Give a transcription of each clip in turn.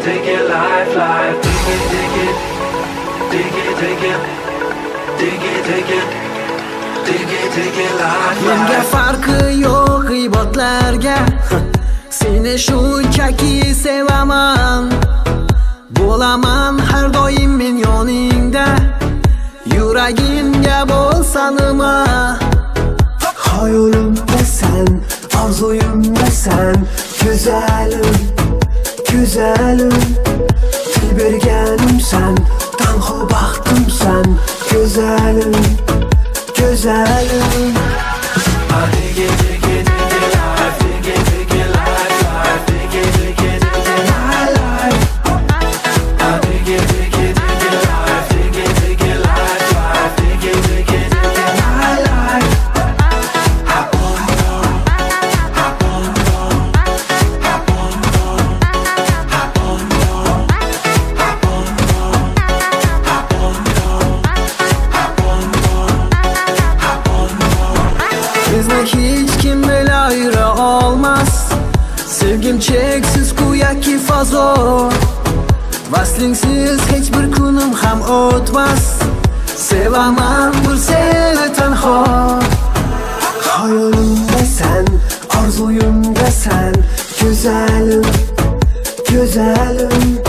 take it, life, life. Take it, take it, take it, take it, take it, take it, take it, life, life. Menga farqi yo'q g'iybatlarga. Seni shunchaki sevaman. Bo'laman har doim men yoningda. Yuragimga bo'lsan nima? Hayolimda sen, orzuyimda sen. Güzelim, güzelim. Dil berganim sen, tanho baxtim sen. Güzelim, güzelim. Take it, take it, take it, life. Take it, take it, life, life. Take it, take it, take it, my life. Take it, take it, take it, life. Take it, take it, life, life. Take it, take it, take it, my life. Hop on board, hop on board, hop on board, hop on board, hop on board, hop on board, hop on board, hop on board. Bizni hiç kim bile ayıra olmaz. Sevgim cheksiz kuyaki fazo. Vaslingsiz hiçbir kunum ham o'tmas. Sevaman bir seni tanho. Hayolimda sen, orzuyimda sen. Güzelim, güzelim.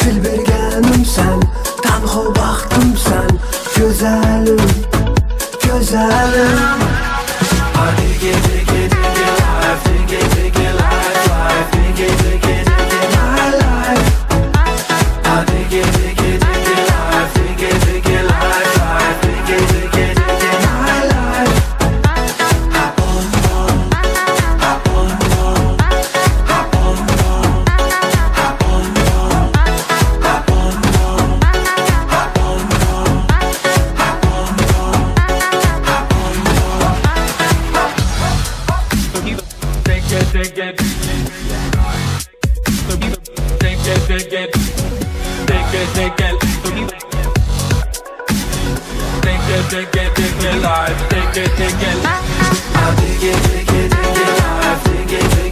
Dil berganim sen, tanho baxtim sen. Güzelim, güzelim. Take it, take it, take it, life. Take it, take it, life, life. Take it, take it, take it, my life. Take it, take it, take it, life. Take it, take it, life, life. Take it, take it, take it, my life. Hop on board, hop on board, hop on board, hop on board, hop on board, hop on board, hop on board, hop on board. Take it, take it. Take it, take it. Take it, take it. Take it, take it, take it, life. Take it, take it. Take it, take it, take it, life. Take it, take it.